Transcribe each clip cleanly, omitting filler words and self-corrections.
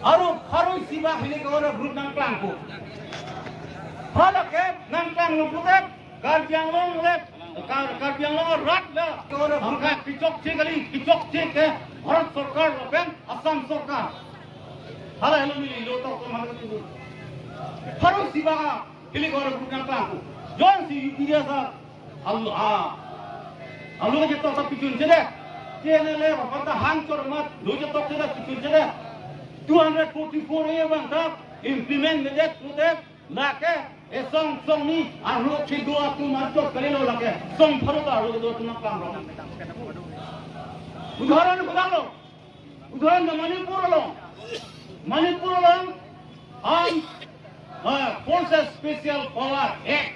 Aru harus siba hili ke orang grup nang klangku. Hala ke nang klang nuputek karbiang long lep karbiang long rat le ke orang bangka kicok cek ke Bharat Sarkar lopen Assam Sarkar. Hala hello mili lo to mana tu. Harus siba hili ke orang grup nang klangku. John si dia sa Allah ke to tak picun cede. Cene le pada hancur mat lo je to cede picun cede. 244 year bang tak implement medet putek lake asong ni arlo ke dua tu marco kare lo lake song pharo da arlo dua tu na kam ro udaharan manipur lo forces special power act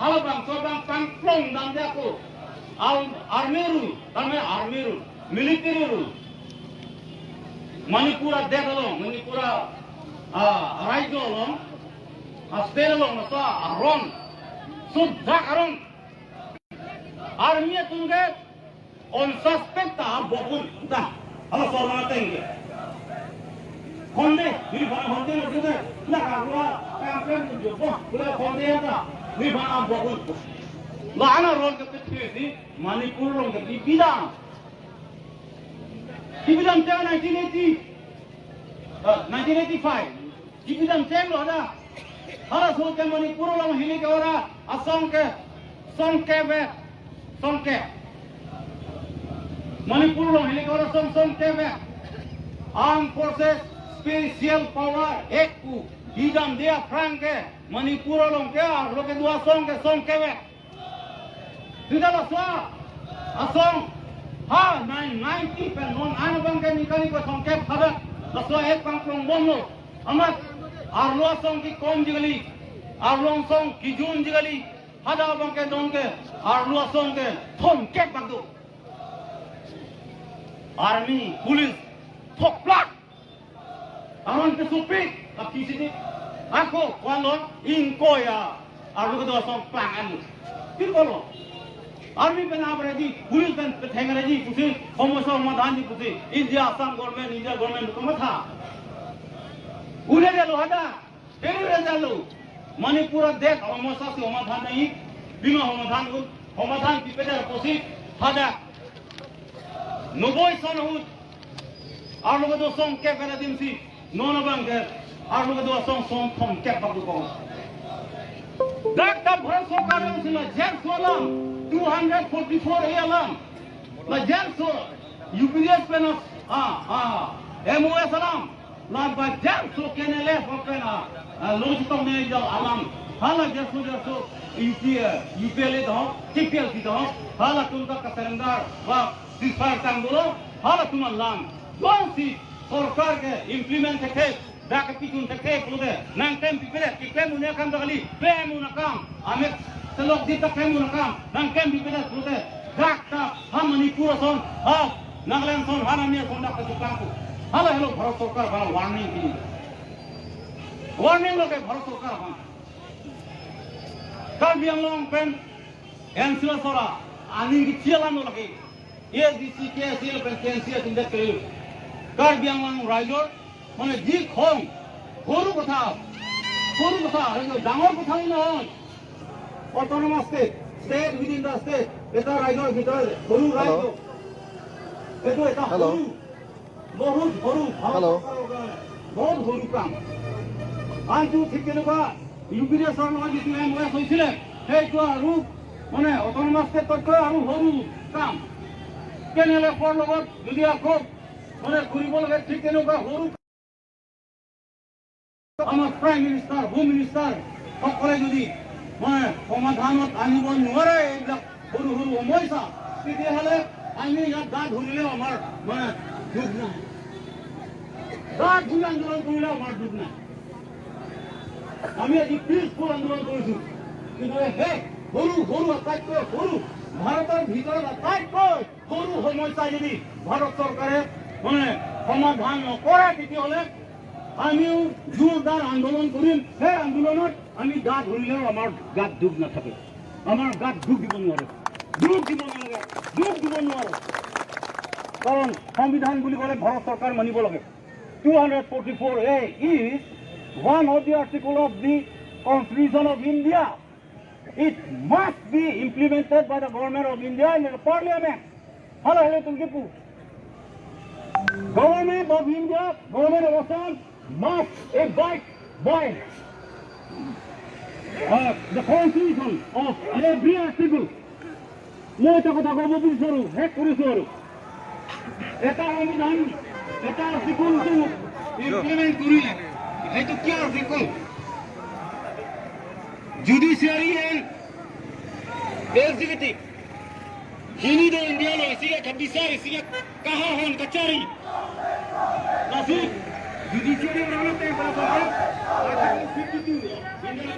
halabang sobang pangplong dam dia ko army rule military rule Manipura dekalong, Manipura rajo long, state long, nasa aron, sudah aron. Army tunggu on suspect ta bokun dah, kalau soal tengge. Konde, ini bana konde macam nak karua, kampen jopo, boleh konde ada, ini bana bokun. Lana ron kepetir ni Manipur long kepetir bidang. Dibilang tahun 1985. Dibilang tahun lo ada. Harus hotel Manipur orang hili ke orang asong ke Manipur orang hili ke orang song ke Armed Forces Special Power Act hidam dia frank ke Manipur orang ke lo ke dua song ke tidak lah asong ha 90 pen non anabang ke nikali ko songke phara laso ek pangplong bomlo amat arlo song ki kom jigali arlong song ki jun jigali hada bang ke donke arlo song ke thomke bagdo army police thok plak aron ke supik tapi sini aku kwalon inko ya arlo ke dua song plang anu kirkolo Army pen abredi, police pen pethengareji pusi, homosa homadhanji pusi, India government kumatha. Ule jalo hada, ule jalo. Manipur dek homosa se homadhan nahi, bima homadhan pipeder pusi, hada. Noboi son hut, arlo do song ke peradim si, nono bangke, arlo do song Sonthom ke bagu ko. Dak tab Bharat Sarkar sila jen solam. 244 year long. La janso UPS penas MOS alam. La ba janso kenele fokena lojitong ne jal alam. Hala janso UPL do TPL do hala tunka ka surrender ba ceasefire tangolo hala tumallam. Konsi sarkar ke implement ke dak pitun ke pude nang tem pipele ke mune kam dali pe munakam amet selok di tak kamu nakam, nangkem di pedas putih, dakta, ham Manipur son, Nagaland son, hanamnya son dak kesukaanku. Hello Bharat Sarkar bana warning ini. Warning lo ke Bharat Sarkar bana. Karbiang long pen, answer sora, ani kicilan lo lagi. ASDC KSL pen KSL tindak keliru. Karbiang long rider, mana jik hong, guru kata, dangor kata ini on. Autonomous state within the state. Eta rider vitor, guru rider. Eta guru. Bahut guru. Hello. Bahut guru kam. Anju thikene ba UPD sarno jitu MOS hoisile. Hey to aru mane autonomous state to aru guru kam. Kenele for logot jodi akho mane guribol ge thikene ba guru. Amar prime minister, home minister সকলে যদি সমাধানত আনিব নোৱাৰে এইবিলাক সৰু সমস্যা তেতিয়াহ'লে আমি ইয়াত গা ধৰিলেও আমাৰ দুখ নাই গা ধুই আন্দোলন কৰিলেও আমাৰ দুখ নাই আমি আজি পিছফুল আন্দোলন কৰিছোঁ কিন্তু সেই সৰু আটাইতকৈ সৰু ভাৰতৰ ভিতৰত আটাইতকৈ সৰু সমস্যা যদি ভাৰত চৰকাৰে সমাধান নকৰে তেতিয়াহ'লে আমিও জোৰদাৰ আন্দোলন কৰিম সেই আন্দোলনত আমি গা ধৰিলেও আমাৰ গাত দুখ নাথাকে আমাৰ গাত দুখ দিব নোৱাৰে কাৰণ সংবিধান বুলি ক'লে ভাৰত চৰকাৰ মানিব লাগে 244A is one of the articles of the Constitution of India. It must be implemented by the government of India in the parliament. Hello, Diphu. Government of India, government of Assam must abide by the constitution of every article. Moi eta kotha k'ব বিচাৰো শেষ কৰিছো আৰু এটা সংবিধান এটা আৰ্টিকলটো implement কৰিলে সেইটো কি আৰ্টিকল জুডিচিয়াৰী এণ্ড एग्जीक्यूटिव हिनी दो इंडिया लो इसी का बिसार इसी का कहाँ होन कचहरी नासी जुडिशियरी बनाना ते बराबर आर्टिकल 52 इंडिया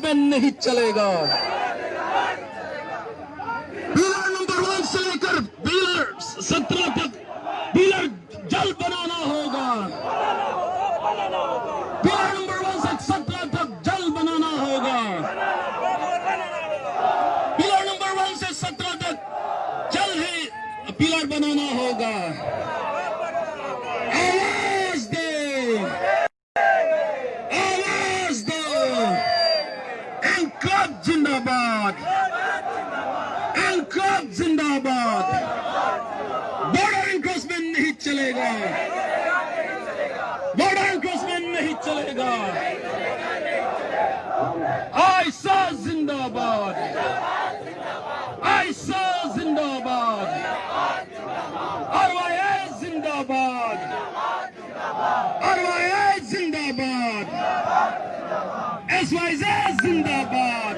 नहीं चलेगा। पिलर नंबर 1 से लेकर पिलर 17 तक पिलर जल बनाना होगा। पिलर नंबर 1 से 17 तक जल बनाना होगा। पिलर नंबर 1 से 17 तक जल ही पिलर बनाना होगा। आवाज दे, आवाज दो। इनकलाब जिंदाबाद, इनकलाब जिंदाबाद। बॉर्डर एनक्रोचमेंट नहीं चलेगा, बॉर्डर एनक्रोचमेंट नहीं चलेगा। आयसा जिंदाबाद, आयसा जिंदाबाद, आरवाई जिंदाबाद, आरवाई जिंदाबाद, SYZ जिंदाबाद,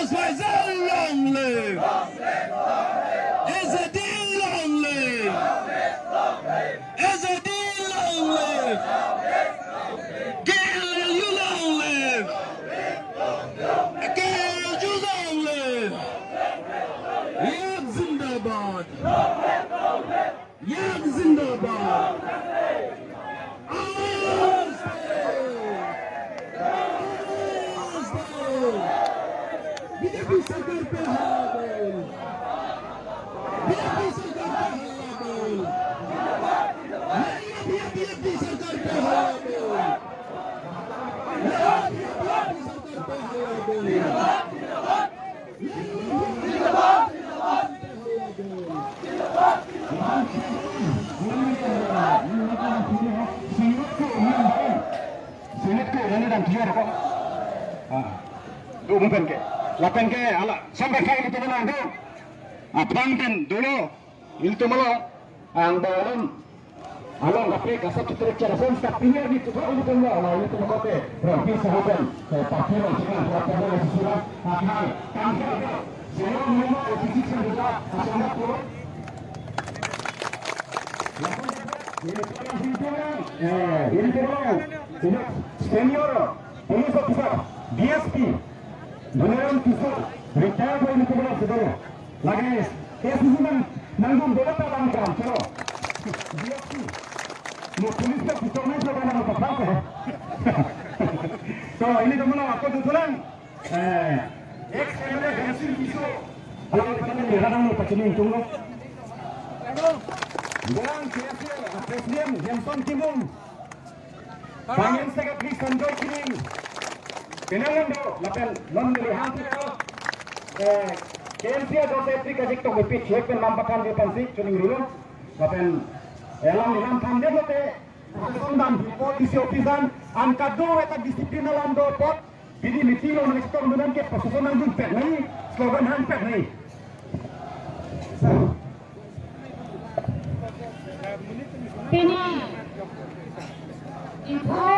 SYZ long live, SZD long live, SZD long live, KLU long live, KLU long live, Yak जिंदाबाद, Yak जिंदाबाद। बीजेपी सरकार पे हल्ला बोल, बीजेपी सरकार पे हल्ला बोल, बीजेपी सरकार पे हल्ला बोल, बीजेपी सरकार पे हल्ला बोल, lapen ke ala sampai kau itu mana tu apang kan dulu itu malah ang dalam along kape kasat kita cara sen tak pinggir di tu itu kan lah itu malah kape rampi sahaja pakai orang cina pakai orang susah pakai tangkap semua memang ofisi juga asal tu ini senior police officer DSP Beneran kisah retire by ini kebenar saudara. Lagi kesulitan nanggung berapa tahun kan? Cero, dia tu, mau polisnya kita ni juga nak apa apa. So ini tu mana aku tu tulang. Ex MLA Gansil Kiso, kalau kita ni kadang ni pakai ni tunggu. Dan Presiden Sonthom, Banyak Sekretari Sanjay Kiring. Kenalan do, lapan non melihat itu, KMC ada setri kasih tu berpikir cek pen lampakan dia pensi, cuning dulu, lapan elam elam tanda lote, Sonthom polisi ofisan, angkat do eta disiplin alam do pot, bidi meeting on rektor dengan ke pasukan anjing pet nahi, slogan han pet nahi. Pini Diphu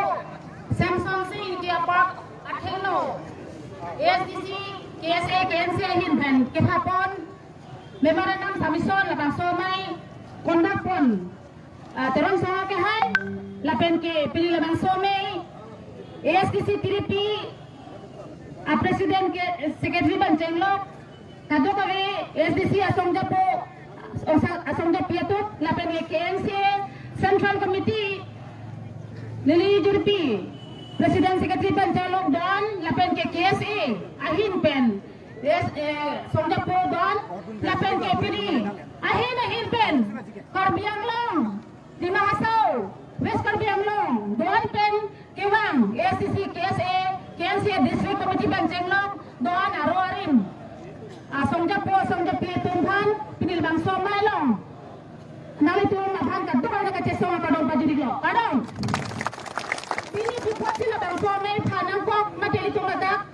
Rongsopi dia pak akhirno ASDC KSA KNC hinpen kehapon memorandum submission labang somai kondak pon terong sama ke hai lapen ke pilih labang somai ASDC tiripi presiden ke secretary banjenglok kado kawe ASDC asong japiatut lapen ke KNC Central Committee Nili Jurpi Presiden Sekretari Banjalok dan lapen ke KSA ahin pen Sonthom dan lapen ke Pini ahin pen Karbiang Long di Mahasau West Karbiang Long dan pen Kewang ASDC KSA KNC District Committee Banjalok dan Aroarim Sonthom Tumpan Pini Bang Somai Long nalitu mapan kadung ada kachesong kadung baju di lo kadung ini dibuat sila bang suami panang kok materi tu madak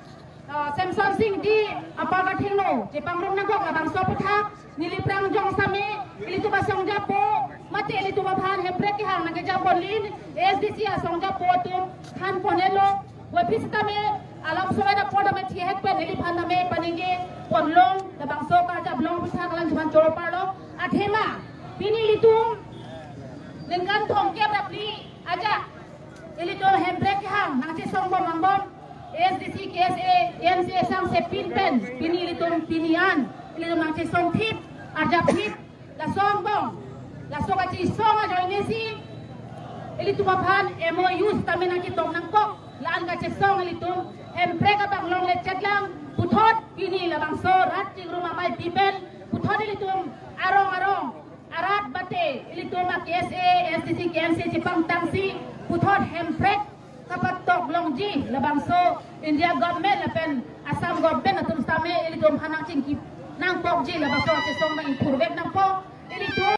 Samson Singh di apa kathingno Jepang rong nang kok bang soputhak niliprang jong sami ilitu basong japo mati ilitu mapan hebrek ki hang nang japon lin ASDC asong japo tu han ponelo wapis tame alam soe da poda me thihet pe nilipan tame paninge ponlong da bang so ka jablong puthak lang juan choro parlo athema pini ilitu dengan thongke rapli aja Ilito hembrek hang nang si song bom ambon ASDC KSA ANC sang se pinpen pini ilito pinian ilito nang si song tip arja tip la song bom la soka si song aja ini si ilito mapan MOU tamen nang kitong nang kok laan ka si song ilito hembrek abang long lecet lang puthot pini la bang so rat ting rumah mai pipen puthot ilito arong arat bate ilito ma KSA ASDC KNC Jepang tangsi puthot hemprek kapat tok longji labang so India government lapen Assam government atum same ilidom hanang cingki nang pok ji labang so sesong ma impurvet nang po ilidom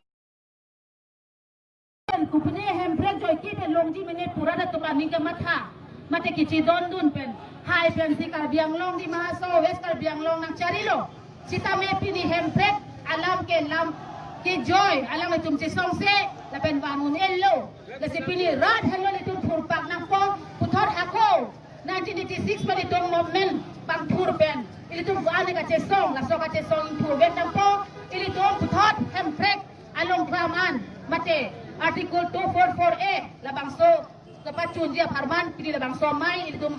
kupne hemprek joy ki pen longji mene purana to paning ke matha mate kici don dun pen hai pen si Karbiang Long di Mahaso West Karbiang Long nang carilo sitame pini hemprek alam ke lam ke joy alam itum sesong se lapen bangun ello kasi pili rad hello itong purpak ng po puthot ako 1986 pa itong movement pang purpen ilitong buwan ka chesong laso ka chesong impurven ng po ilitong puthot hemprek along kraman mate article 244A labang so kapat chunjia parman pili labang so may ilitong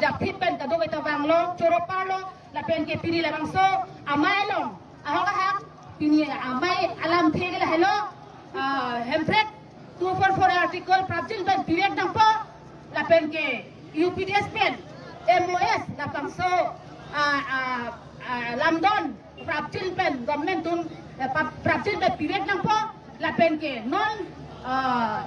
jaktipen kadong ito banglo choro parlo lapen ke pili labang so amay long ahok ahak pini amay alam tigil hello hemprek 244 artikel prapjil ben period nang po lapen ke UPDS pen MOS lapang so lamdon prapjil pen government tun prapjil ben period nang po lapen ke non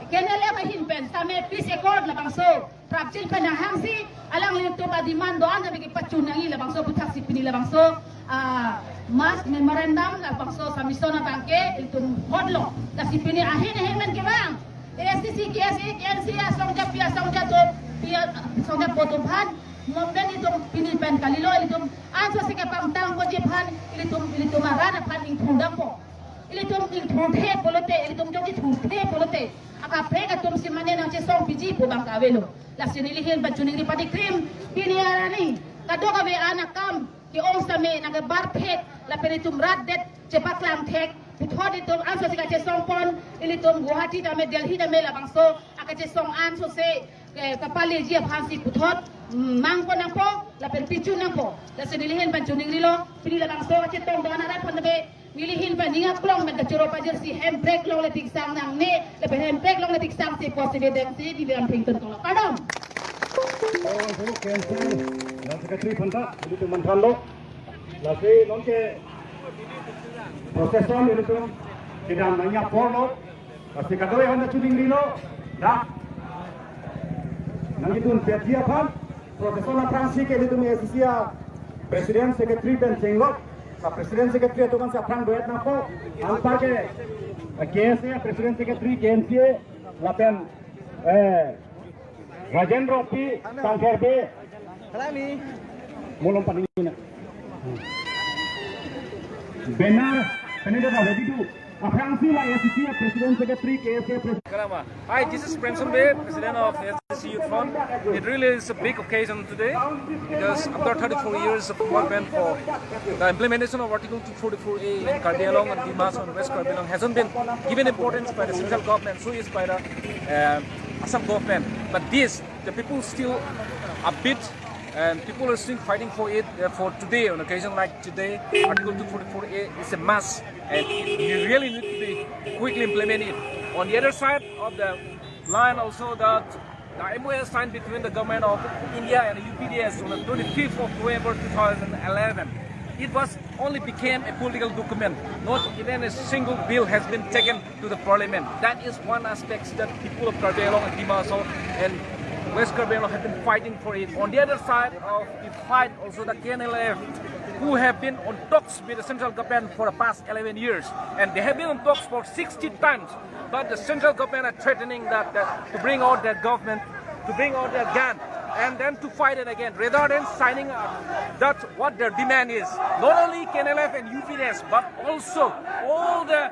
kenele mahin pen same peace accord lapang so prapjil pen hang si alang lito ba demand doan sabi ke pacunangi lapang so putak si pini lapang so mas memorandum lapang so submission na bangke itong hodlo kasi pini ahin men ke bang ASDC KSA KNC asong japo tumpan ngomben itong pinipan kalilo itong anso si kapamtang ko jepan itong marana pan intundang po itong intundhe polote itong jogi intundhe polote akape katum si manen ang sesong piji po bang kawelo lasinilihin bajuning di patikrim piniarani kado kawe anak kam ki ong same nagabarpet lapen itong raddet cepat lamtek puthot itong anso si kachesong pon ilitong Guwahati dame Delhi dame labang so akachesong anso se kapali jia phansi puthot mangko nang po lapen pichu nang po lasinilihin bajuning rilo pini labang so kachetong doan arat pandabe nilihin pa ninga klong med churo pajer si hembrek long letik sang nang ne lapen hembrek long letik sang si positive dem si di bilang pington tolak padam Hello, KNC, dan Sekretari Penta, itu mantan lo, lagi nonke proseson itu sedang banyak polo, pasti kadoi anda cuding dilo, dah, nanti tu dia kan, proseson apransi ke itu mesia Presiden Sekretari dan Jenglok, Presiden Sekretari itu kan seprang duet napo, angpa ke KNC Presiden Sekretari KNC, lapen Rajendra P. Tangkerbe mulong paningin benar kanina na ready to President Secretary KSA. Hi, this is Rongsopi, President of ASDC Youth Fund. It really is a big occasion today because after 34 years of commitment for the implementation of Article 244A in Karbi Anglong and Dimas and West Karbi Anglong hasn't been given importance by the central government, so is by the Assam government. But this, the people still a bit, and people are still fighting for it. For today, on occasion like today, Article 244A is a must, and you really need to be quickly implemented. On the other side of the line, also that the MOA signed between the government of India and the UPDS on the 25th of November 2011. It was only became a political document. Not even a single bill has been taken to the parliament. That is one aspect that people of Karbi Anglong and Dimas and West Karbi Anglong have been fighting for it. On the other side of the fight, also the KNLF, who have been on talks with the central government for the past 11 years, and they have been on talks for 60 times. But the central government are threatening that to bring out their government, to bring out their gun, and then to fight it again, rather than signing that's what their demand is. Not only KNLF and UPDS, but also all the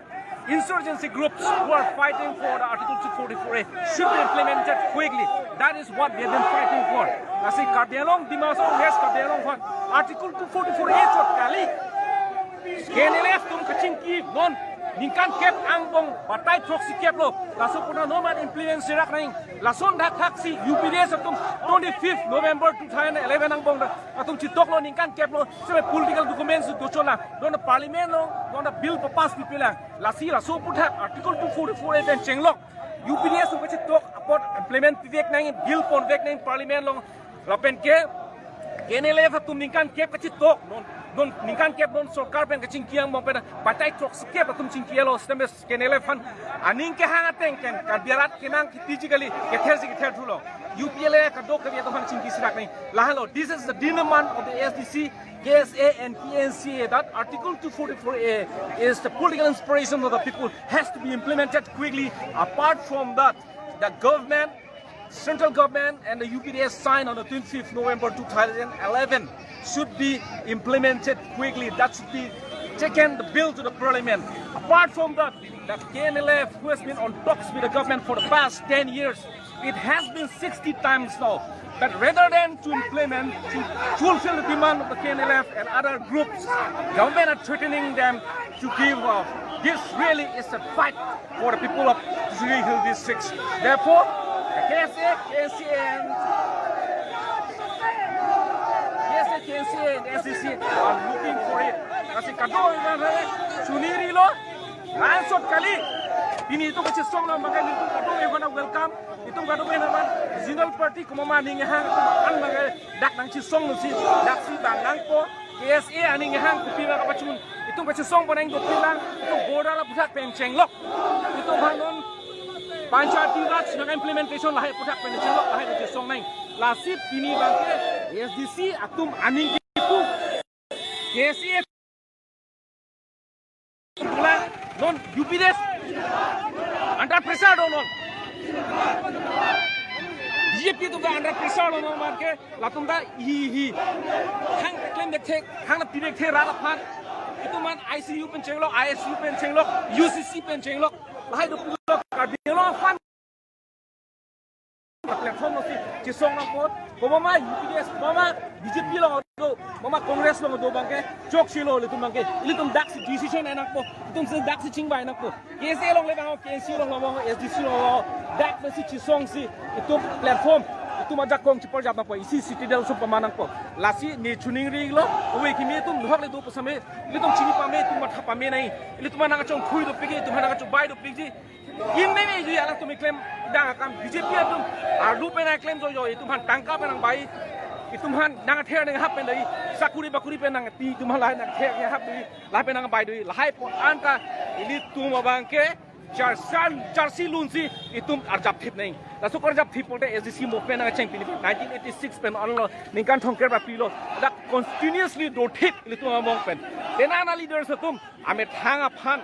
insurgency groups who are fighting for the Article 244A should be implemented quickly. That is what they have been fighting for. I see Karbi Anglong, Dimas, West Karbi Anglong for Article 244A chot kali. KNLF tum kaching ki non ningkan kep angbong batai proxy kep lo. Laso puna normal implement sirak naing. Lason dak taksi UPDS tum 25th November 2011 angbong atum chitok lo ningkan kep lo sebe political documents dochola. Don parliament lo don bill papas pipilang. Lasi laso putak Article 244A dan chenglok. UPDS tum chitok about implement vek naing bill pon vek naing parliament lo. Lapen ke KNLF tum ningkan kep kachitok non ningkan kep non sarkar pen kaching kiang mong pena batai trok skep atum chingkielo stemes KNLF fan aning ke hangateng ken karbiarat kenang physically kethersi ketherthulo UPLA kadok kabi to han chingki sirak nei lahalo. This is the demand of the ASDC, KSA and PNCA that Article 244A is the political inspiration of the people has to be implemented quickly. Apart from that, the government, central government and the UPDS signed on the 25th November 2011 should be implemented quickly. That should be taken the bill to the parliament. Apart from that, the KNLF, who has been on talks with the government for the past 10 years, it has been 60 times now. But rather than to implement, to fulfill the demand of the KNLF and other groups, government are threatening them to give up. This really is a fight for the people of Three Hill districts. Therefore, the KSA, and SDC are looking for it. Kasi kado suniri lo, lansot kali. Ini itu kachesong lo makan itu kado evana welcome. Itu kado naman National Party kumamaning hang ang mga dak nang chisong si dak si bangang po. KSA aning hang kupila kapachun. Itu kachesong po nang dopilang. Itu border la budak pencenglok. Itu hanon Panchayati Raj na implementation lahat putak pencenglok lahat kachesong nang. Lasip pini bangke ASDC atum aning itu KSA non UPDS under pressure non BJP tu under pressure non marke latum da hi hang claim dekhe hang pidek the rala phan itu man ICU pencenglok ISU pencenglok UCC pencenglok lahai do pilok kardiolog fan platform no si chisong na pot mama UPDS mama BJP lo do mama Congress lo do bangke chok silo le tum bangke ili tum dak si decision enak po tum se dak si chingbai enak po KSA long le bang KSC long lo SDC lo dak si chisong si itu platform itu majak kong chipor jab na po isi citadel so pamanang po lasi ni chuning ri lo owe kimi tum dhok le do pasame ili tum chini pame tum matha pame nai ili tum na chong khui do pigi tum na chong bai do pigi in nei ji ala tum claim dang kam BJP tum ardu pe na claim jo itu man tangka pe nang bai itu man nang the nang hap pe dei sakuri bakuri pe nang ti tum lai nang the hap dei lai pe nang bai dei lai po anta ili tum bangke charsi lunsi itum arjap thip nei la sukar jap thip pote SDC movement na cheng pini 1986 pen onlo ningkan thongker ba pilo that continuously do thip litum among pen denana leaders tum ame thanga phan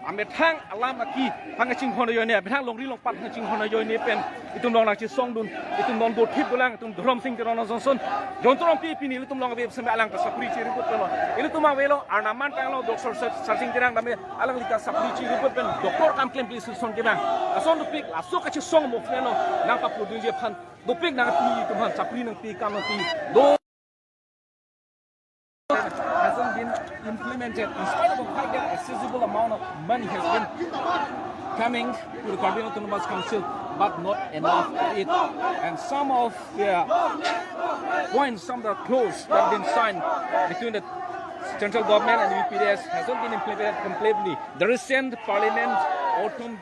ame thang alam aki hang ching hono yo ne thang long ri long pat hang ching hono yo ne pen itum long nak chi song dun itum long do thip bulang itum drum sing teron johnson jon trom pi pi ni itum long be sem alang ka sapri chi ripot pen ini tu ma welo arnaman tang lo doctor searching tirang dame alang lika sapri chi ripot pen doctor kam claim please son ke bang ason du pik aso ka chi song mo feno nang pa produce je phan du pik nang pi tum han sapri nang pi kam nang pi do hasn't been implemented in spite of the fact that a sizable amount of money has been coming to the Caribbean Autonomous Council, but not enough of it. And some of the points, some of the clauses that have been signed between the central government and the UPDS hasn't been implemented completely. The recent Parliament autumn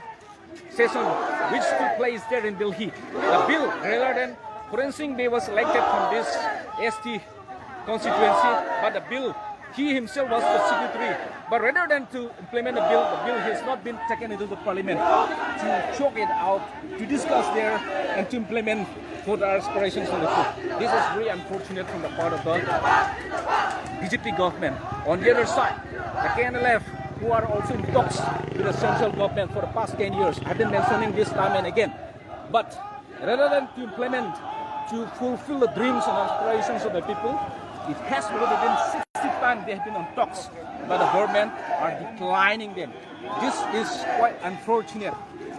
session, which took place there in Delhi, the bill, rather than Puran Singh Bey was elected from this ST constituency, but the bill, he himself was the secretary. But rather than to implement the bill has not been taken into the parliament to choke it out, to discuss there and to implement for the aspirations of the people. This is very unfortunate from the part of the BJP government. On the other side, the KNLF, who are also in talks with the central government for the past 10 years, I've been mentioning this time and again. But rather than to implement, to fulfill the dreams and aspirations of the people, it has already been 60 times they have been on talks, but the government are declining them. This is quite unfortunate.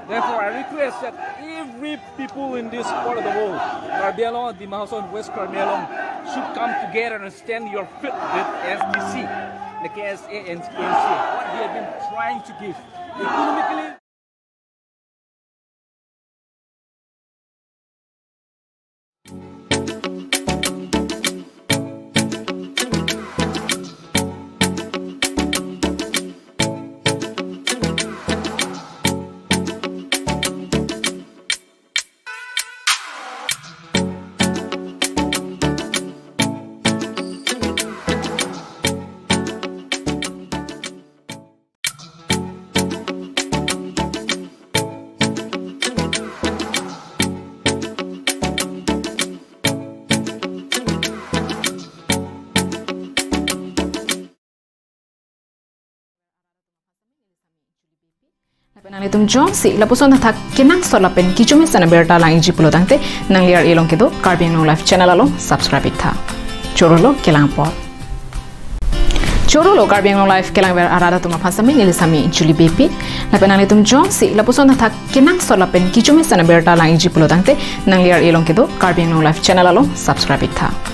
Therefore, I request that every people in this part of the world, Carbialong, Dimahasol, West Carbialong, should come together and stand your feet with SDC, the KSA and KNC, what they have been trying to give. Economically, Penalitum Johnsi, la puson thak kinang solapen kichume sana berta lang iji pulo tangte nang liar ilong kedo Caribbean Life channel alo subscribe tha. Chorolo kelang pot. Chorolo Caribbean Life kelang ber arada tuma phasami nilisami Julie BP. La penalitum Johnsi, la puson thak kinang solapen kichume sana berta lang iji pulo tangte nang liar ilong kedo Caribbean Life channel alo subscribe tha.